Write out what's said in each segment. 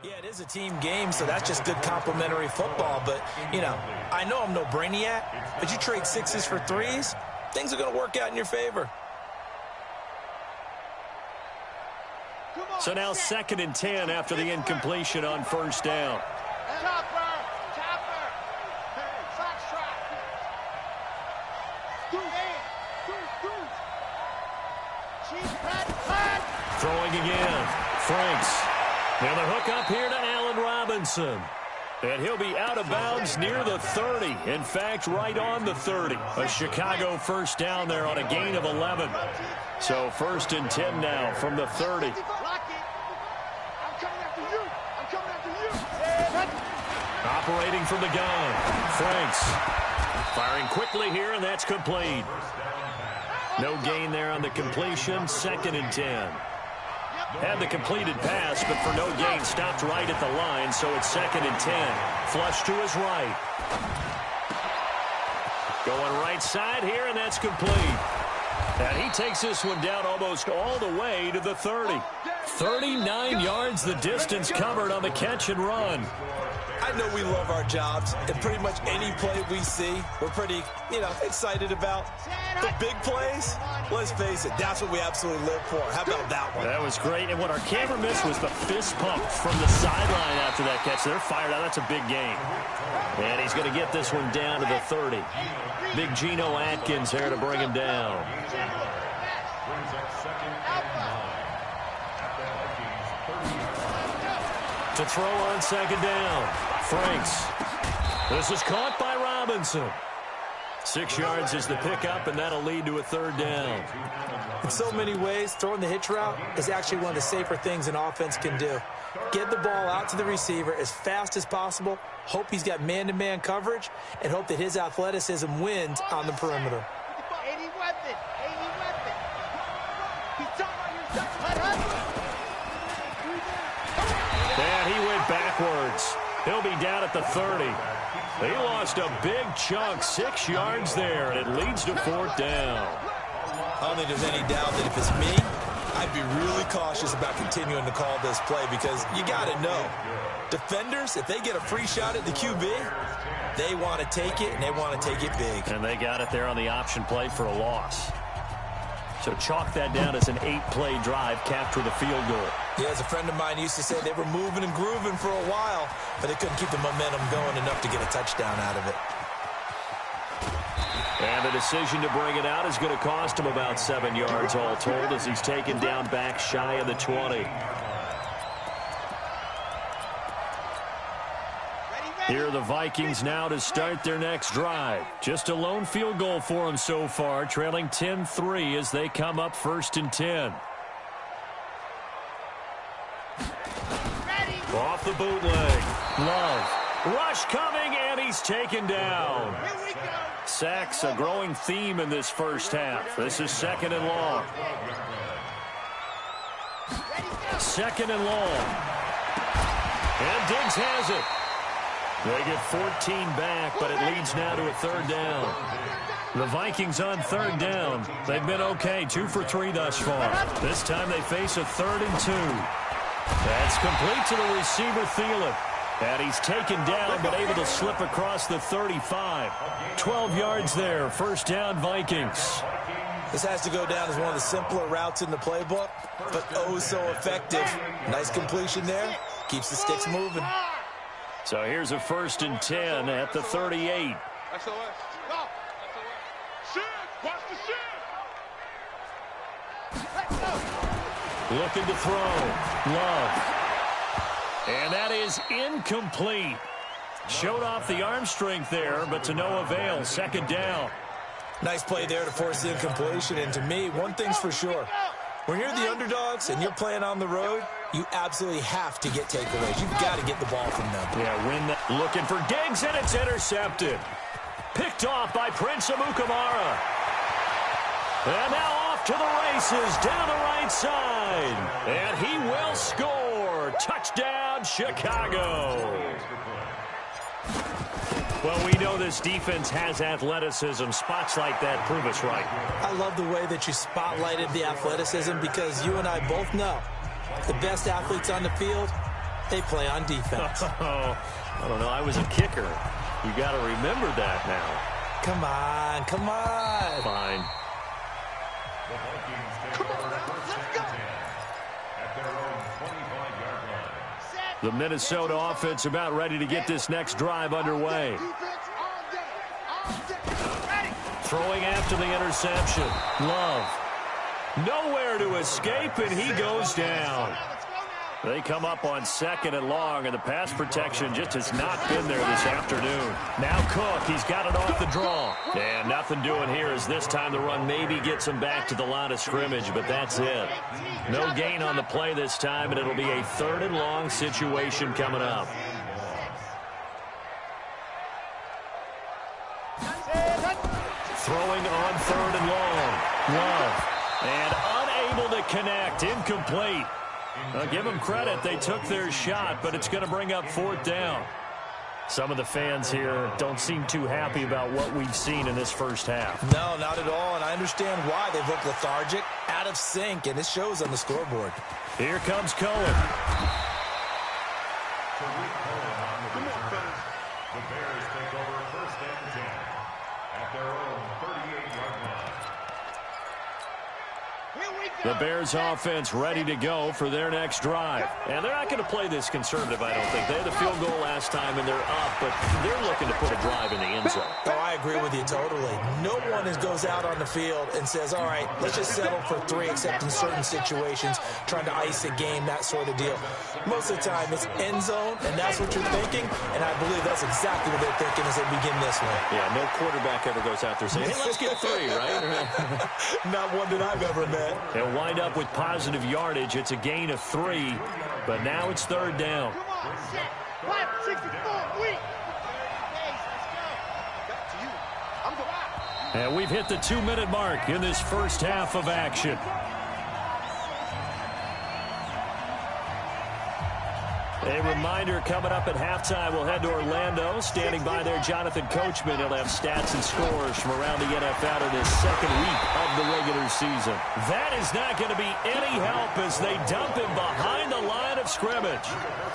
Yeah, it is a team game, so that's just good complimentary football. But, you know I'm no brainiac, but you trade sixes for threes, things are going to work out in your favor. So now 2nd and 10 after the incompletion on first down. Throwing again. Franks. Now the hook up here to Allen Robinson. And he'll be out of bounds near the 30. In fact, right on the 30. A Chicago first down there on a gain of 11. So 1st and 10 now from the 30. Operating from the gun. Franks. Firing quickly here, and that's complete. No gain there on the completion. 2nd and 10. Had the completed pass, but for no gain, stopped right at the line, so it's 2nd and 10. Flush to his right. Going right side here, and that's complete. And he takes this one down almost all the way to the 30. 39 yards the distance covered on the catch and run. I know we love our jobs, and pretty much any play we see, we're pretty, excited about. The big plays, let's face it, that's what we absolutely live for. How about that one? That was great, and what our camera missed was the fist pump from the sideline after that catch. They're fired out. That's a big game. And he's going to get this one down to the 30. Big Geno Atkins there to bring him down. To throw on 2nd down. Franks. This is caught by Robinson. 6 yards is the pickup, and that'll lead to a 3rd down. In so many ways, throwing the hitch route is actually one of the safer things an offense can do. Get the ball out to the receiver as fast as possible, hope he's got man-to-man coverage, and hope that his athleticism wins on the perimeter. And he went backwards. He'll be down at the 30. He lost a big chunk, 6 yards there, and it leads to 4th down. I don't think there's any doubt that if it's me, I'd be really cautious about continuing to call this play because you got to know, defenders, if they get a free shot at the QB, they want to take it, and they want to take it big. And they got it there on the option play for a loss. So chalk that down as an 8-play drive, capture the field goal. Yeah, as a friend of mine used to say, they were moving and grooving for a while, but they couldn't keep the momentum going enough to get a touchdown out of it. And the decision to bring it out is going to cost him about 7 yards all told as he's taken down back shy of the 20. Here are the Vikings now to start their next drive. Just a lone field goal for them so far, trailing 10-3 as they come up 1st and 10. Off the bootleg. Love. Rush coming, and he's taken down. Sacks, a growing theme in this first half. This is 2nd and long. 2nd and long. And Diggs has it. They get 14 back, but it leads now to a 3rd down. The Vikings on 3rd down. They've been okay, 2 for 3 thus far. This time they face a 3rd and 2. That's complete to the receiver, Thielen. And he's taken down, but able to slip across the 35. 12 yards there, 1st down Vikings. This has to go down as one of the simpler routes in the playbook, but oh so effective. Nice completion there. Keeps the sticks moving. So here's a 1st and 10 at the 38. Looking to throw. Love. And that is incomplete. Showed off the arm strength there, but to no avail. 2nd down. Nice play there to force the incompletion. And to me, one thing's for sure. When you're the underdogs and you're playing on the road, you absolutely have to get takeaways. You've got to get the ball from them. Yeah, win that. Looking for Diggs, and it's intercepted. Picked off by Prince Amukamara. And now off to the races, down the right side. And he will score. Touchdown, Chicago. Well, we know this defense has athleticism. Spots like that prove us right. I love the way that you spotlighted the athleticism because you and I both know the best athletes on the field, They play on defense. Oh, I don't know. I was a kicker. You got to remember that now. Come on, come on. Fine. The Minnesota offense about ready to get this next drive underway. Throwing after the interception. Love. Nowhere to escape, and he goes down. They come up on 2nd and long, and the pass protection just has not been there this afternoon. Now Cook, he's got it off the draw. And nothing doing here as this time the run maybe gets him back to the line of scrimmage, but that's it. No gain on the play this time, and it'll be a 3rd and long situation coming up. Throwing on 3rd and long. Love. And unable to connect. Incomplete. I'll give them credit. They took their shot, but it's going to bring up 4th down. Some of the fans here don't seem too happy about what we've seen in this first half. No, not at all, and I understand why. They've looked lethargic, out of sync, and it shows on the scoreboard. Here comes Cohen. The Bears take over 1st and 10 at their own 38-yard line. The Bears offense ready to go for their next drive. And they're not going to play this conservative, I don't think. They had the field goal last time, and they're up, but they're looking to put a drive in the end zone. Oh, I agree with you totally. No one goes out on the field and says, all right, let's just settle for 3, except in certain situations, trying to ice a game, that sort of deal. Most of the time, it's end zone, and that's what you're thinking, and I believe that's exactly what they're thinking as they begin this one. Yeah, no quarterback ever goes out there saying, hey, let's get 3, right? Not one that I've ever met. They'll wind up with positive yardage. It's a gain of 3, but now it's 3rd down. Come on, set. 5, 6, 4, weak. And we've hit the 2-minute mark in this first half of action. A reminder coming up at halftime, we'll head to Orlando. Standing by there, Jonathan Coachman. He'll have stats and scores from around the NFL in his 2nd week of the regular season. That is not going to be any help as they dump him behind the line of scrimmage.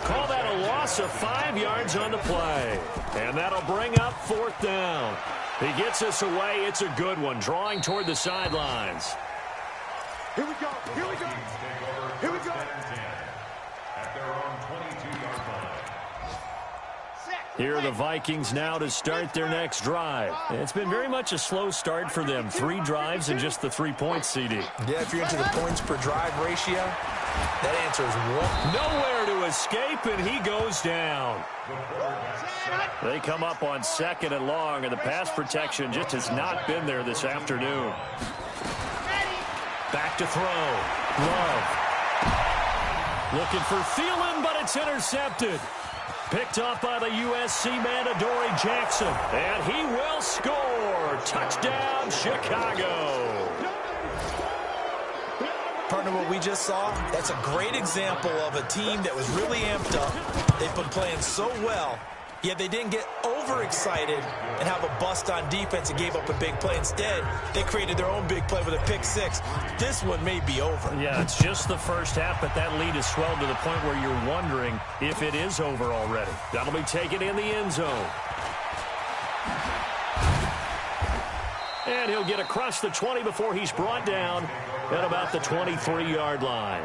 Call that a loss of 5 yards on the play. And that'll bring up 4th down. He gets us away. It's a good one, drawing toward the sidelines. Here we go. Here we go. Here we go. At their own 22-yard line. Here are the Vikings now to start their next drive. It's been very much a slow start for them. 3 drives and just the 3 points, CD. Yeah, if you're into the points per drive ratio, that answer is 1. Nowhere to escape, and he goes down. They come up on 2nd and long, and the pass protection just has not been there this afternoon. Back to throw. Love. Looking for Thielen, but it's intercepted. Picked off by the USC man, Adoree Jackson. And he will score. Touchdown, Chicago. Partner, what we just saw, that's a great example of a team that was really amped up. They've been playing so well, yet they didn't get overexcited and have a bust on defense and gave up a big play. Instead, they created their own big play with a pick 6. This one may be over. Yeah, it's just the first half, but that lead has swelled to the point where you're wondering if it is over already. That'll be taken in the end zone. And he'll get across the 20 before he's brought down at about the 23-yard line.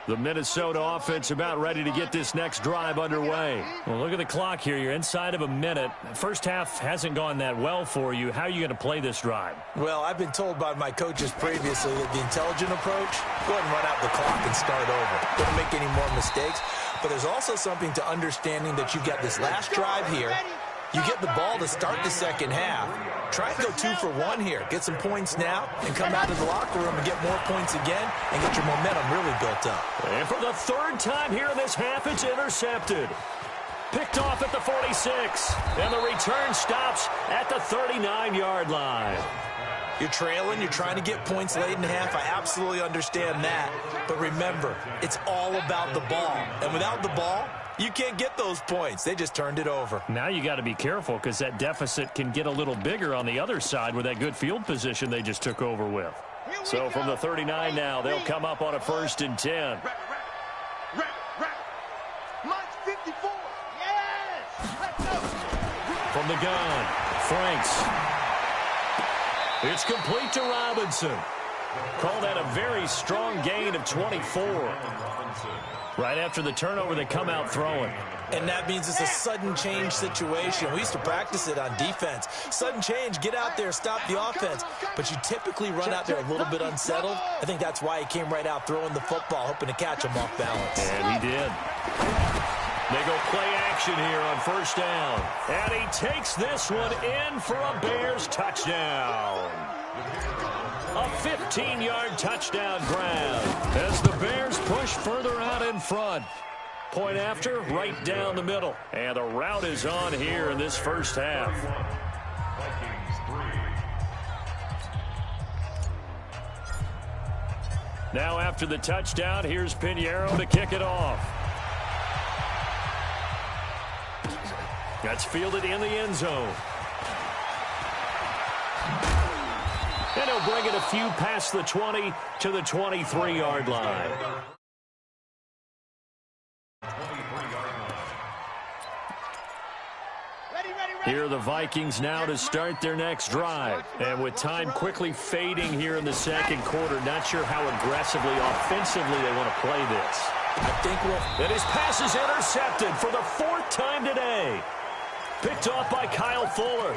The Minnesota offense about ready to get this next drive underway. Well, look at the clock here. You're inside of a minute. First half hasn't gone that well for you. How are you going to play this drive? Well, I've been told by my coaches previously that the intelligent approach, go ahead and run out the clock and start over. Don't make any more mistakes. But there's also something to understanding that you got this last drive here. You get the ball to start the second half. Try and go 2 for 1 here. Get some points now and come out of the locker room and get more points again and get your momentum really built up. And for the 3rd time here in this half, it's intercepted. Picked off at the 46. And the return stops at the 39-yard line. You're trailing. You're trying to get points late in the half. I absolutely understand that. But remember, it's all about the ball. And without the ball, you can't get those points. They just turned it over. Now you got to be careful because that deficit can get a little bigger on the other side with that good field position they just took over with. So from the 39 now, they'll come up on a 1st and 10. Mine's 54. Yes! Let's go! From the gun, Franks. It's complete to Robinson. Call that a very strong gain of 24. Right after the turnover, they come out throwing. And that means it's a sudden change situation. We used to practice it on defense. Sudden change, get out there, stop the offense. But you typically run out there a little bit unsettled. I think that's why he came right out throwing the football, hoping to catch him off balance. And he did. They go play action here on 1st down. And he takes this one in for a Bears touchdown. A 15-yard touchdown grab as the Bears push further out in front. Point after, right down the middle. And the route is on here in this first half. Now after the touchdown, here's Pinheiro to kick it off. That's fielded in the end zone. And he'll bring it a few past the 20 to the 23-yard line. Here are the Vikings now to start their next drive. And with time quickly fading here in the second quarter, not sure how aggressively, offensively they want to play this. I think and his pass is intercepted for the 4th time today. Picked off by Kyle Fuller.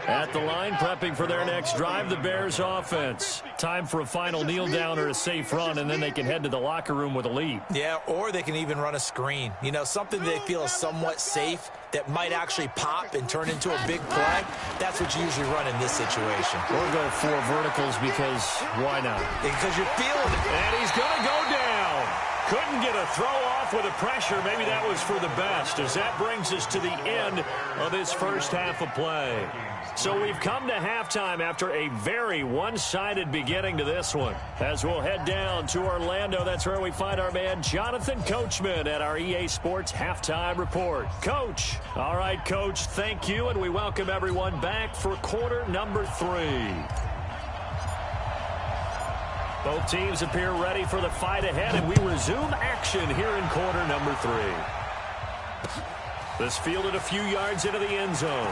At the line, prepping for their next drive, the Bears offense. Time for a final kneel down or a safe run, and then they can head to the locker room with a lead. Yeah, or they can even run a screen. You know, something they feel is somewhat safe that might actually pop and turn into a big play. That's what you usually run in this situation. Or go 4 verticals because why not? Because you're feeling it. And he's going to go down. Couldn't get a throw off with the pressure. Maybe that was for the best, as that brings us to the end of this first half of play. So we've come to halftime after a very one-sided beginning to this one. As we'll head down to Orlando, that's where we find our man Jonathan Coachman at our EA Sports Halftime Report. Coach. All right, Coach, thank you, and we welcome everyone back for quarter number 3. Both teams appear ready for the fight ahead, and we resume action here in quarter number 3. This fielded a few yards into the end zone.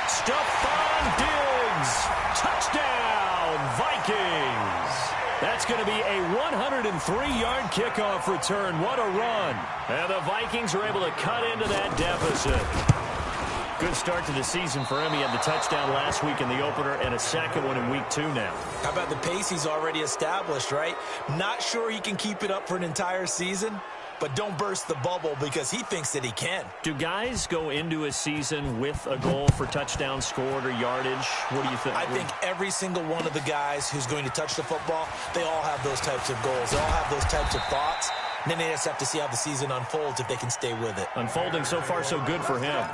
Stephon Diggs, touchdown, Vikings. That's going to be a 103-yard kickoff return. What a run. And the Vikings are able to cut into that deficit. Good start to the season for him. He had the touchdown last week in the opener and a second one in week 2 now. How about the pace he's already established, right? Not sure he can keep it up for an entire season, but don't burst the bubble because he thinks that he can. Do guys go into a season with a goal for touchdown scored or yardage? What do you think? I think every single one of the guys who's going to touch the football, they all have those types of goals. They all have those types of thoughts. And then they just have to see how the season unfolds if they can stay with it. Unfolding so far so good for him.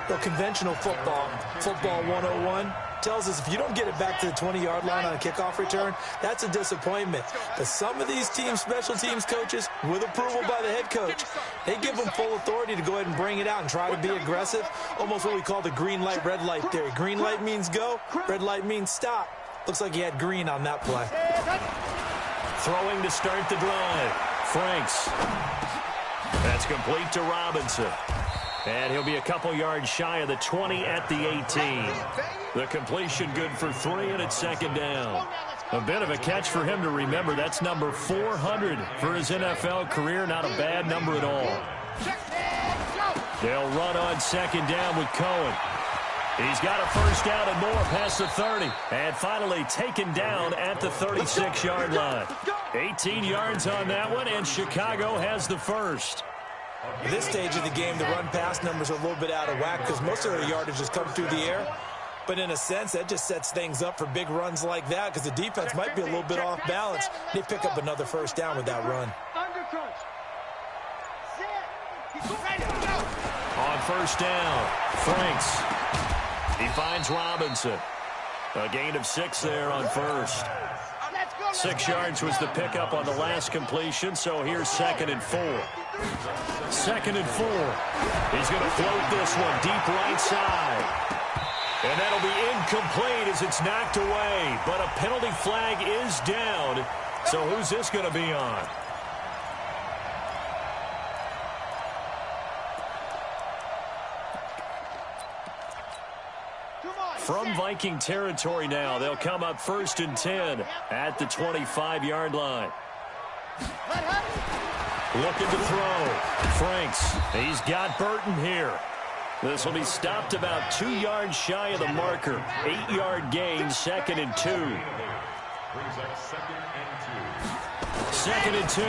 Well, conventional football 101, tells us if you don't get it back to the 20-yard line on a kickoff return, that's a disappointment. But some of these teams, special teams coaches, with approval by the head coach, they give them full authority to go ahead and bring it out and try to be aggressive. Almost what we call the green light, red light theory. Green light means go, red light means stop. Looks like he had green on that play. Throwing to start the drive. Franks. That's complete to Robinson. And he'll be a couple yards shy of the 20 at the 18. The completion good for 3, and it's second down. A bit of a catch for him to remember. That's number 400 for his NFL career. Not a bad number at all. They'll run on second down with Cohen. He's got a first down and more past the 30. And finally taken down at the 36-yard line. 18 yards on that one, and Chicago has the first. At this stage of the game, the run-pass numbers are a little bit out of whack because most of their yardage has come through the air. But in a sense, that just sets things up for big runs like that because the defense might be a little bit off balance. They pick up another first down with that run. On first down, Franks. He finds Robinson. A gain of 6 there on first. 6 yards was the pickup on the last completion, so here's 2nd and 4. 2nd and 4. He's going to float this one deep right side. And that'll be incomplete as it's knocked away. But a penalty flag is down. So who's this going to be on? From Viking territory now, they'll come up 1st and 10 at the 25-yard line. Looking to throw. Franks. He's got Burton here. This will be stopped about 2 yards shy of the marker. 8-yard gain, 2nd and 2. 2nd and 2.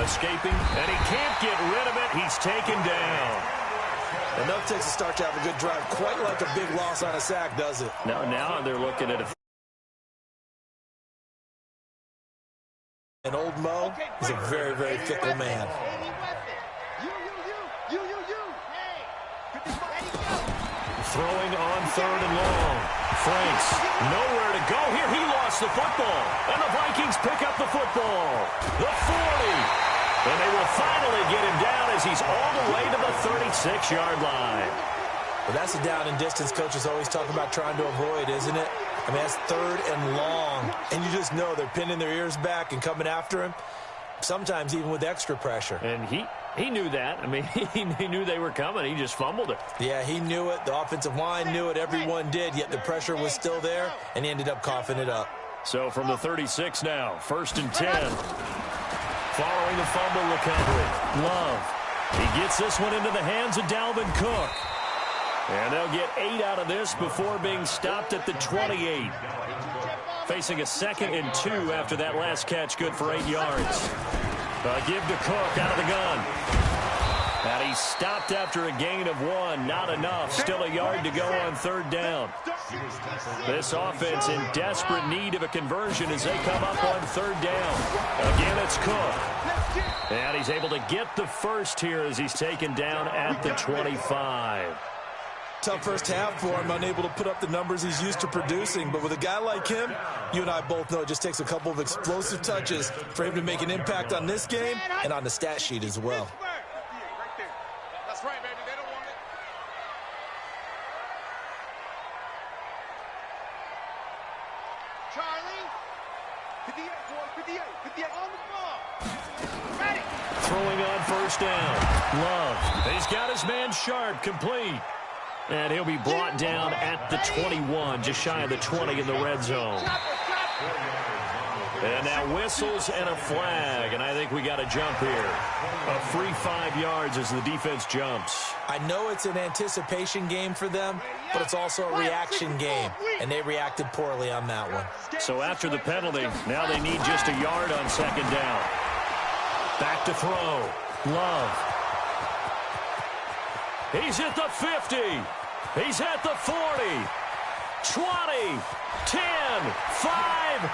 Escaping, and he can't get rid of it. He's taken down. Enough takes a start to have a good drive. Quite like a big loss on a sack, does it? Now they're looking at a... And old Mo is a very, very fickle man. Throwing on 3rd and long. Franks, nowhere to go here. He lost the football. And the Vikings pick up the football. The 40. And they will finally get him down as he's all the way to the 36-yard line. Well, that's a down and distance coaches always talk about trying to avoid, isn't it? I mean, that's 3rd and long. And you just know they're pinning their ears back and coming after him, sometimes even with extra pressure. And he knew that. I mean, he knew they were coming. He just fumbled it. Yeah, he knew it. The offensive line knew it. Everyone did, yet the pressure was still there, and he ended up coughing it up. So from the 36 now, 1st and 10. Following the fumble recovery, Love. He gets this one into the hands of Dalvin Cook. And they'll get 8 out of this before being stopped at the 28. Facing a 2nd and 2 after that last catch, good for 8 yards. Give to Cook out of the gun. And he's stopped after a gain of 1. Not enough. Still a yard to go on 3rd down. This offense in desperate need of a conversion as they come up on 3rd down. Again, it's Cook. And he's able to get the first here as he's taken down at the 25. Tough first half for him, unable to put up the numbers he's used to producing. But with a guy like him, you and I both know it just takes a couple of explosive touches for him to make an impact on this game and on the stat sheet as well. That's right, baby. They don't want it. Charlie. 58, boy. 58 on the ball. Ready. Throwing on 1st down. Love. He's got his man Sharp complete. And he'll be brought down at the 21, just shy of the 20 in the red zone. And now whistles and a flag, and I think we got a jump here. A free 5 yards as the defense jumps. I know it's an anticipation game for them, but it's also a reaction game, and they reacted poorly on that one. So after the penalty, now they need just a yard on 2nd down. Back to throw. Love. He's at the 50. He's at the 40. 20. 10. 5.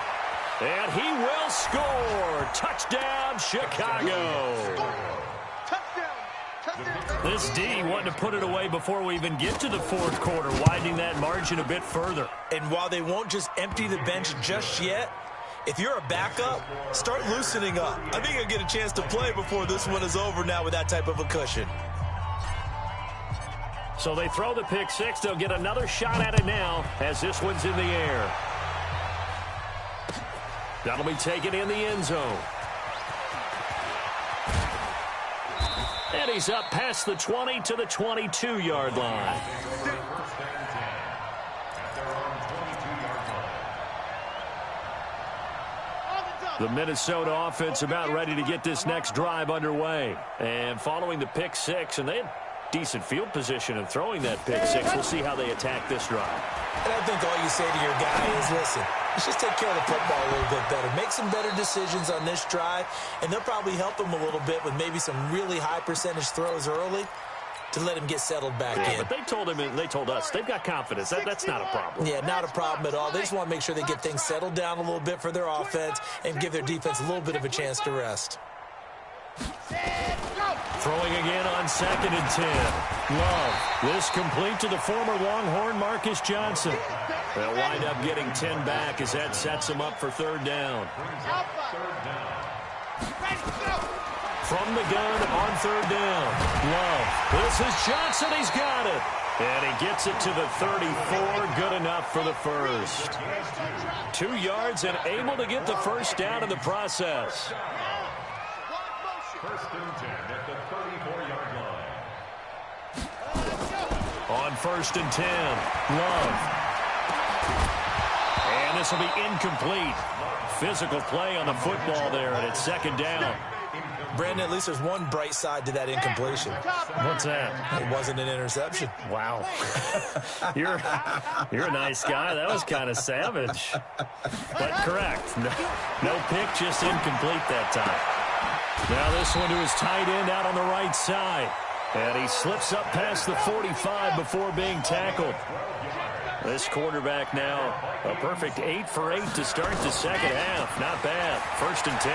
And he will score. Touchdown, Chicago. This D wanting to put it away before we even get to the 4th quarter, widening that margin a bit further. And while they won't just empty the bench just yet, if you're a backup, start loosening up. I think you'll get a chance to play before this one is over now with that type of a cushion. So they throw the pick 6. They'll get another shot at it now as this one's in the air. That'll be taken in the end zone. And he's up past the 20 to the 22-yard line. The Minnesota offense about ready to get this next drive underway. And following the pick 6, and they had decent field position in throwing that pick 6. We'll see how they attack this drive. And I think all you say to your guy is, listen, let's just take care of the football a little bit better. Make some better decisions on this drive, and they'll probably help him a little bit with maybe some really high percentage throws early. to let him get settled back in. But they told us they've got confidence. That's not a problem. Yeah, not a problem at all. They just want to make sure they get things settled down a little bit for their offense and give their defense a little bit of a chance to rest. Throwing again on 2nd and 10. Love. This complete to the former Longhorn Marcus Johnson. They'll wind up getting 10 back as that sets them up for 3rd down. From the gun on 3rd down. Love. This is Johnson. He's got it. And he gets it to the 34. Good enough for the first. 2 yards and able to get the first down in the process. 1st and 10 at the 34-yard line. On 1st and 10. Love. And this will be incomplete. Physical play on the football there, and it's 2nd down. Brandon, at least there's one bright side to that incompletion. What's that? It wasn't an interception. Wow. You're a nice guy. That was kind of savage. But correct. No pick, just incomplete that time. Now this one to his tight end out on the right side. And he slips up past the 45 before being tackled. This quarterback now a perfect 8 for 8 to start the 2nd half. Not bad. 1st and 10.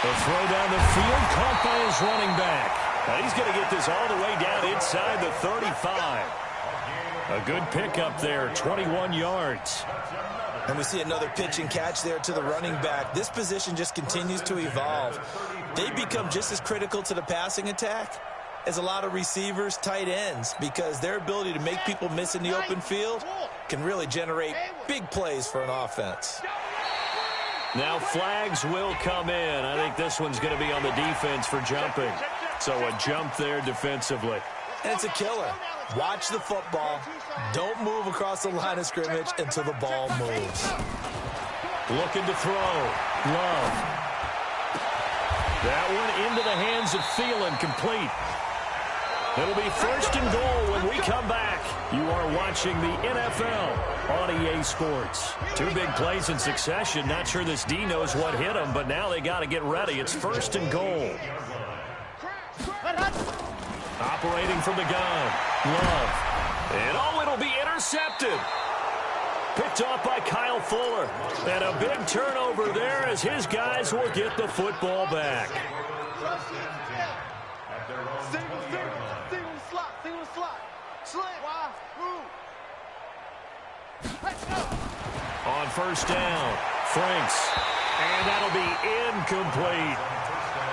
The throw down the field caught by his running back. And he's going to get this all the way down inside the 35. A good pickup there, 21 yards. And we see another pitch and catch there to the running back. This position just continues to evolve. They become just as critical to the passing attack as a lot of receivers, tight ends, because their ability to make people miss in the open field can really generate big plays for an offense. Now flags will come in. I think this one's going to be on the defense for jumping. So a jump there defensively. And it's a killer. Watch the football. Don't move across the line of scrimmage until the ball moves. Looking to throw. Love. That one into the hands of Thielen, complete. It'll be 1st and goal when we come back. You are watching the NFL on EA Sports. 2 big plays in succession. Not sure this D knows what hit him, but now they got to get ready. It's 1st and goal. Operating from the gun. Love. And it'll be intercepted. Picked off by Kyle Fuller. And a big turnover there as his guys will get the football back. Single slot. Slant. On 1st down, Franks. And that'll be incomplete.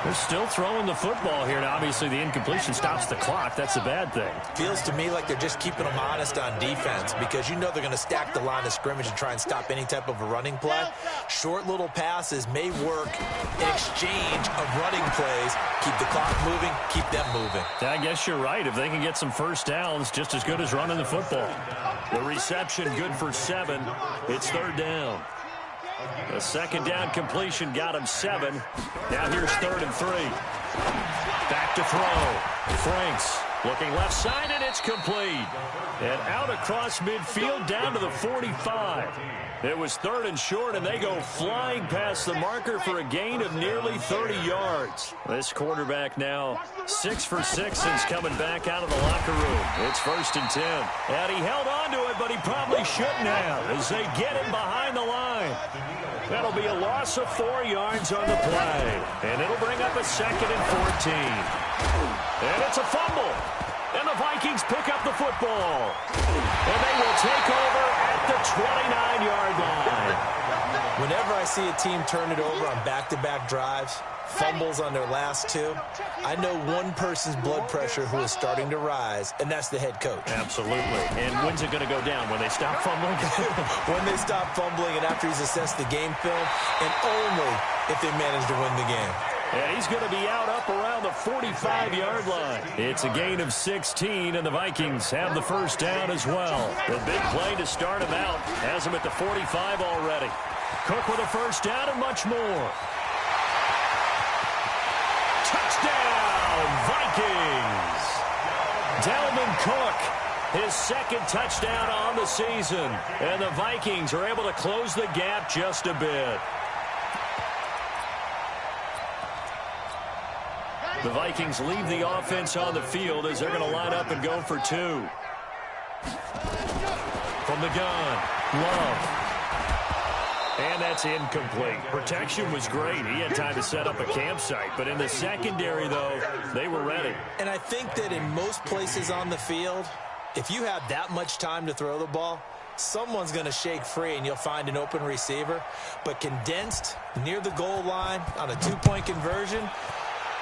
They're still throwing the football here. Now, obviously, the incompletion stops the clock. That's a bad thing. Feels to me like they're just keeping them honest on defense because you know they're going to stack the line of scrimmage and try and stop any type of a running play. Short little passes may work in exchange of running plays. Keep the clock moving, keep them moving. I guess you're right. If they can get some first downs, just as good as running the football. The reception good for 7. It's 3rd down. The 2nd down completion got him 7. Now here's 3rd and 3. Back to throw. Franks looking left side, and it's complete. And out across midfield down to the 45. It was 3rd and short, and they go flying past the marker for a gain of nearly 30 yards. This quarterback now 6 for 6 since coming back out of the locker room. It's 1st and 10. And he held on to it, but he probably shouldn't have as they get him behind the line. That'll be a loss of 4 yards on the play. And it'll bring up a 2nd and 14. And it's a fumble. And the Vikings pick up the football. And they will take over at the 29-yard line. Whenever I see a team turn it over on back-to-back drives, fumbles on their last 2, I know one person's blood pressure who is starting to rise, and that's the head coach. Absolutely. And when's it going to go down? When they stop fumbling? When they stop fumbling and after he's assessed the game film, and only if they manage to win the game. And he's going to be out up around the 45-yard line. It's a gain of 16, and the Vikings have the first down as well. The big play to start him out has him at the 45 already. Cook with a first down and much more. Touchdown, Vikings! Dalvin Cook, his 2nd touchdown on the season. And the Vikings are able to close the gap just a bit. The Vikings leave the offense on the field as they're going to line up and go for two. From the gun, Love. And that's incomplete. Protection was great. He had time to set up a campsite. But in the secondary, though, they were ready. And I think that in most places on the field, if you have that much time to throw the ball, someone's going to shake free and you'll find an open receiver. But condensed near the goal line on a two-point conversion,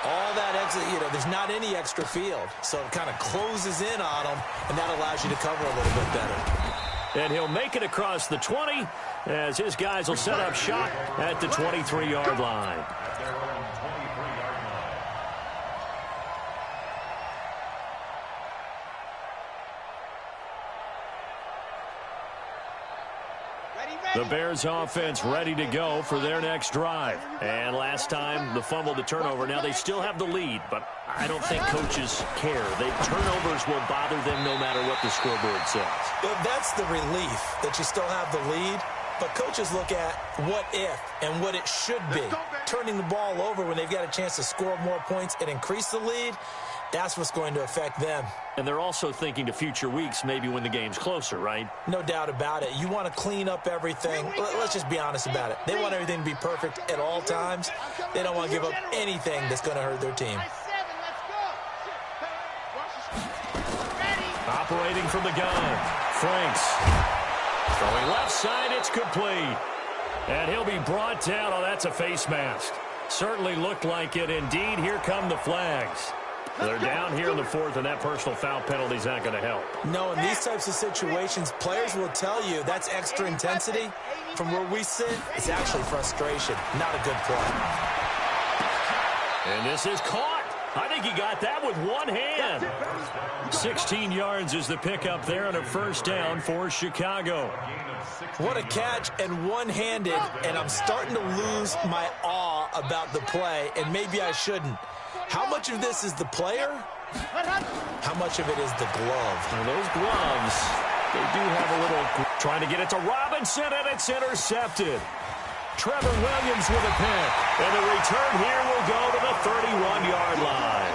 all that extra, there's not any extra field. So it kind of closes in on them, and that allows you to cover a little bit better. And he'll make it across the 20 as his guys will set up shop at the 23-yard line. The Bears offense ready to go for their next drive. And last time, the fumble, the turnover. Now they still have the lead, but I don't think coaches care. Turnovers will bother them no matter what the scoreboard says. That's the relief that you still have the lead. But coaches look at what if and what it should be. Turning the ball over when they've got a chance to score more points and increase the lead, that's what's going to affect them. And they're also thinking to future weeks, maybe when the game's closer, right? No doubt about it. You want to clean up everything. Let's just be honest about it. They want everything to be perfect at all times. They don't want to give up anything that's going to hurt their team. Operating from the gun, Franks. Throwing left side, it's complete. And he'll be brought down. Oh, that's a face mask. Certainly looked like it. Indeed, here come the flags. They're down here in the fourth, and that personal foul penalty is not going to help. No, in these types of situations, players will tell you that's extra intensity. From where we sit, it's actually frustration, not a good play. And this is caught. I think he got that with one hand. 16 yards is the pickup there on a first down for Chicago. What a catch and one-handed, and I'm starting to lose my awe about the play, and maybe I shouldn't. How much of this is the player? How much of it is the glove? Well, those gloves, they do have a little... Trying to get it to Robinson, and it's intercepted. Trevor Williams with a pick. And the return here will go to the 31-yard line.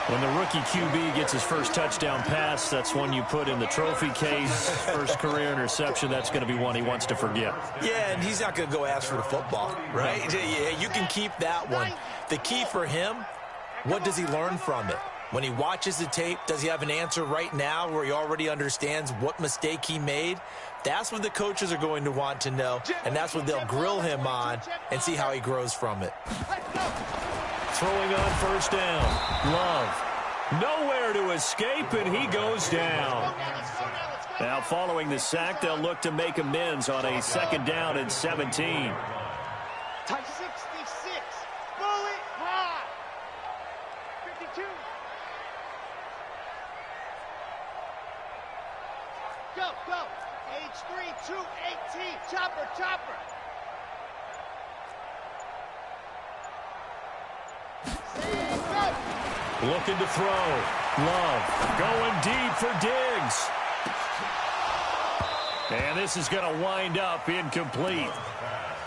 When the rookie QB gets his first touchdown pass, that's one you put in the trophy case. First career interception, that's going to be one he wants to forget. Yeah, and he's not going to go ask for the football, right? Yeah, you can keep that one. The key for him, what does he learn from it? When he watches the tape, does he have an answer right now where he already understands what mistake he made? That's what the coaches are going to want to know, and that's what they'll grill him on and see how he grows from it. Throwing on first down. Love. Nowhere to escape, and he goes down. Now, following the sack, they'll look to make amends on a second down and 17. Type 66. Bullet high. 52. Go. H3, 218. Chopper. Looking to throw. Love going deep for Diggs. And this is going to wind up incomplete.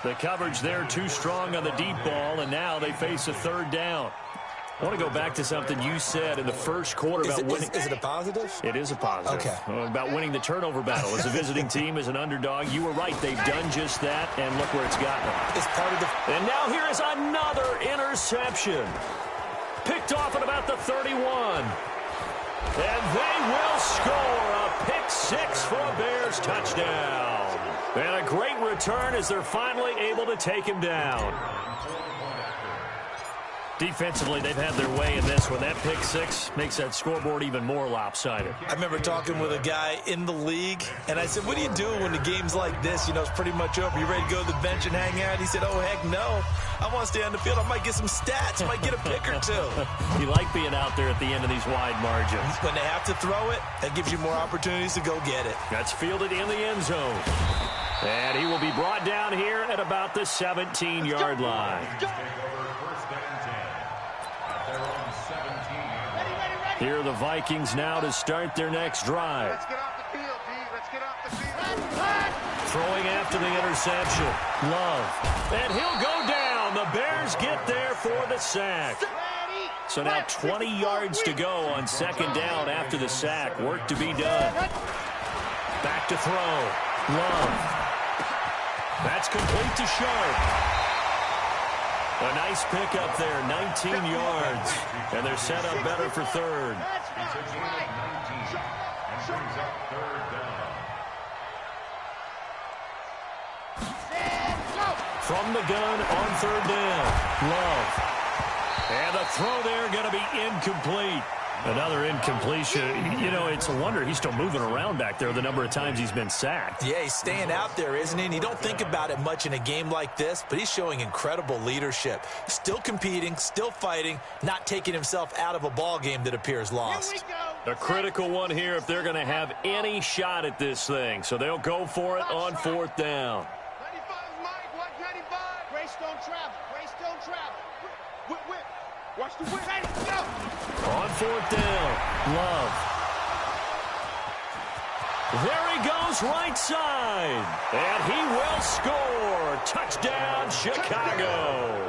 The coverage there too strong on the deep ball, and now they face a third down. I want to go back to something you said in the first quarter about winning. Is it a positive? It is a positive. Okay. About winning the turnover battle. As a visiting team, as an underdog, you were right. They've done just that, and look where it's gotten them. It's part of the... And now here is another interception. Picked off at about the 31. And they will score a pick six for a Bears touchdown. And a great return as they're finally able to take him down. Defensively, they've had their way in this one. That pick six makes that scoreboard even more lopsided. I remember talking with a guy in the league, and I said, what do you do when the game's like this? It's pretty much over. You ready to go to the bench and hang out? He said, oh, heck no. I want to stay on the field. I might get some stats. I might get a pick or two. You like being out there at the end of these wide margins. When they have to throw it, that gives you more opportunities to go get it. That's fielded in the end zone. And he will be brought down here at about the 17-yard line. Here are the Vikings now to start their next drive. Let's get off the field, D. Let's get off the field. Throwing after the interception. Love. And he'll go down. The Bears get there for the sack. So now 20 yards to go on second down after the sack. Work to be done. Back to throw. Love. That's complete to Sharp. A nice pickup there, 19 yards. And they're set up better for third. From the gun on third down. Love. And the throw there going to be incomplete. Another incompletion. You know, it's a wonder he's still moving around back there the number of times he's been sacked. Yeah, he's staying out there, isn't he? And you don't think about it much in a game like this, but he's showing incredible leadership. Still competing, still fighting, not taking himself out of a ball game that appears lost. A critical one here if they're going to have any shot at this thing. So they'll go for it on fourth down. 95, Mike. Watch 95. Greystone travel. Greystone travel. Whip. Watch the whip. Ready, go. On fourth down, Love. There he goes, right side. And he will score. Touchdown, Chicago.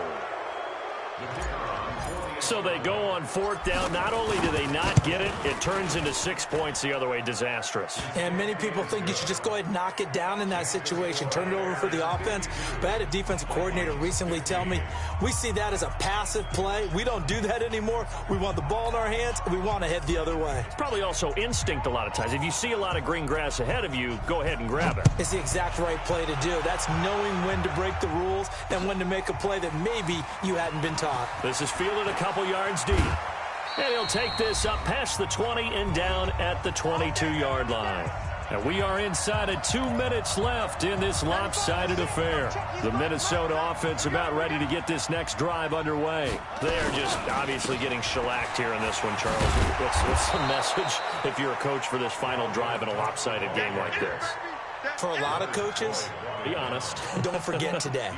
So they go on fourth down. Not only do they not get it, it turns into 6 points the other way. Disastrous. And many people think you should just go ahead and knock it down in that situation, turn it over for the offense. But I had a defensive coordinator recently tell me, we see that as a passive play. We don't do that anymore. We want the ball in our hands, and we want to head the other way. Probably also instinct a lot of times. If you see a lot of green grass ahead of you, go ahead and grab it. It's the exact right play to do. That's knowing when to break the rules and when to make a play that maybe you hadn't been taught. This is fielded a couple yards deep. And he'll take this up past the 20 and down at the 22-yard line. And we are inside of 2 minutes left in this lopsided affair. The Minnesota offense about ready to get this next drive underway. They are just obviously getting shellacked here in this one, Charles. What's the message if you're a coach for this final drive in a lopsided game like this? For a lot of coaches, be honest. Don't forget today.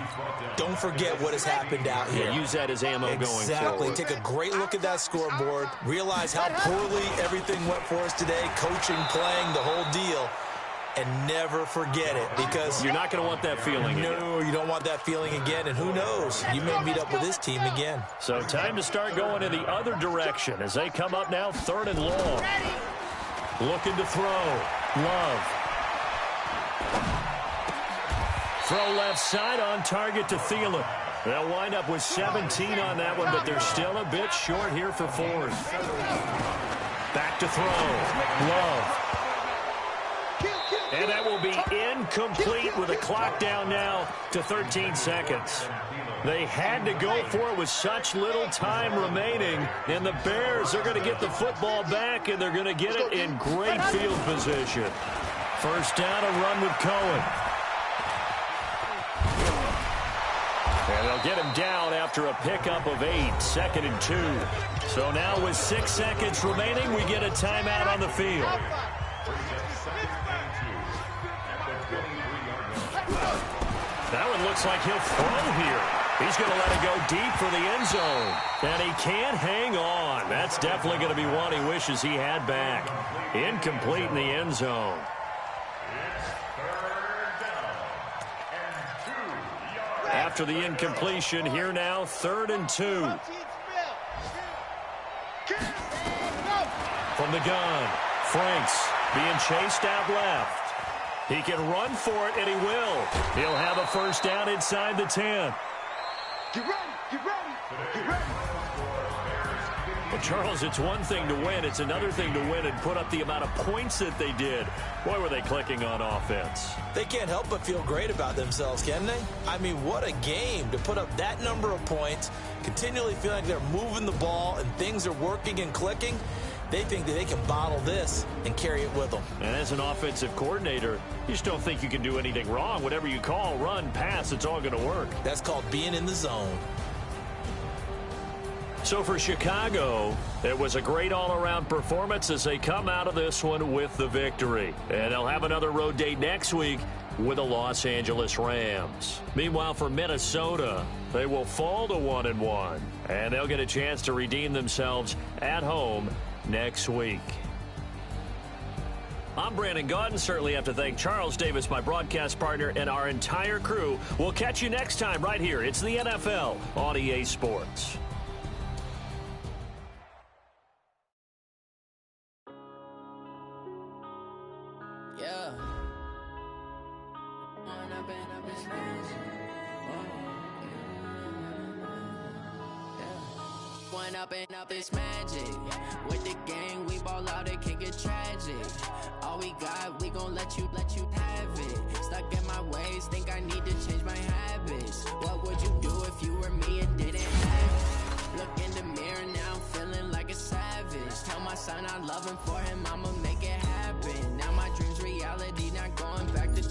Don't forget what has happened out here. Yeah, use that as ammo going forward. Exactly. Take a great look at that scoreboard. Realize how poorly everything went for us today. Coaching, playing, the whole deal. And never forget it, because you're not going to want that feeling again. No, you don't want that feeling again. And who knows? You may meet up with this team again. So time to start going in the other direction as they come up now, third and long. Looking to throw. Love. Throw left side on target to Thielen. They'll wind up with 17 on that one, but they're still a bit short here for fourth. Back to throw. Love. And that will be incomplete with the clock down now to 13 seconds. They had to go for it with such little time remaining, and the Bears are going to get the football back, and they're going to get it in great field position. First down, a run with Cohen. And they'll get him down after a pickup of 8, 2nd and 2. So now with 6 seconds remaining, we get a timeout on the field. That one looks like he'll throw here. He's going to let it go deep for the end zone. And he can't hang on. That's definitely going to be one he wishes he had back. Incomplete in the end zone. After the incompletion, here now, 3rd and 2. From the gun, Franks being chased out left. He can run for it, and he will. He'll have a first down inside the 10. Get ready, get ready, get ready. Well, Charles, it's one thing to win. It's another thing to win and put up the amount of points that they did. Boy, were they clicking on offense. They can't help but feel great about themselves, can they? I mean, what a game to put up that number of points, continually feeling like they're moving the ball and things are working and clicking. They think that they can bottle this and carry it with them. And as an offensive coordinator, you just don't think you can do anything wrong. Whatever you call, run, pass, it's all going to work. That's called being in the zone. So for Chicago, it was a great all-around performance as they come out of this one with the victory. And they'll have another road date next week with the Los Angeles Rams. Meanwhile, for Minnesota, they will fall to 1-1. And they'll get a chance to redeem themselves at home next week. I'm Brandon Gaudin. Certainly have to thank Charles Davis, my broadcast partner, and our entire crew. We'll catch you next time right here. It's the NFL on EA Sports. up in this magic. One up and up this magic. With the gang, we ball out, it can get tragic. All we got, we gon' let you have it. Stuck in my ways, think I need to change my habits. What would you do if you were me and didn't have it? Look in the mirror, now I'm feeling like a savage. Tell my son I love him, for him I'ma make it happen. Now my dream's reality, not going back to.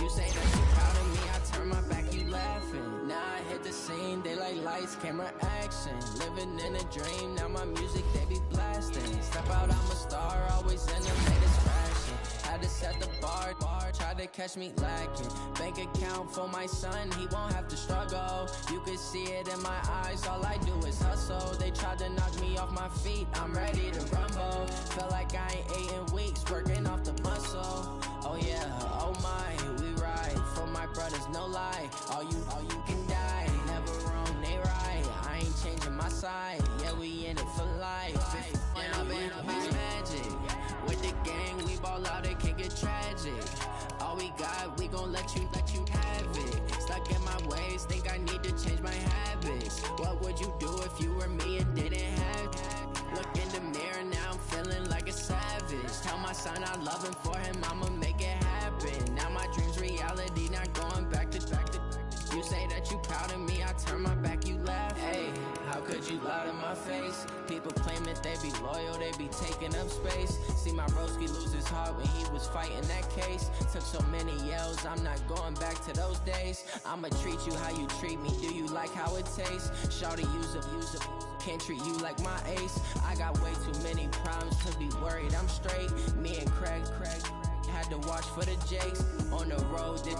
You say that you proud of me, I turn my back, you laughing. Now I hit the scene, they like lights, camera, action. Living in a dream, now my music, they be blasting. Step out, I'm a star, always in the latest fashion. Had to set the bar, try to catch me lacking. Bank account for my son, he won't have to struggle. You can see it in my eyes, all I do is hustle. They tried to knock me off my feet, I'm ready to rumble. Felt like I ain't ate in weeks, working off the muscle. Oh yeah, oh my, we ride for my brothers, no lie. All you can die, never wrong, they right. I ain't changing my side, yeah, we in it for life. And I've been magic. With the gang, we ball out, it can get tragic. All we got, we gon' let you have it. Stuck in my ways, think I need to change my habits. What would you do if you were me and didn't have it? Look in the mirror, now I'm feeling like a savage. Tell my son I love him, for him I'ma make it happen. Now my dream's reality, not going back to. You say that you proud of me, I turn my back, you laugh. Hey, how could you lie to my face? People claim that they be loyal, they be taking up space. See my broski lose his heart when he was fighting that case. Took so many yells, I'm not going back to those days. I'ma treat you how you treat me, do you like how it tastes? Shawty, use up, can't treat you like my ace. I got way too many problems to be worried, I'm straight. Me and Craig had to watch for the Jakes. On the road, did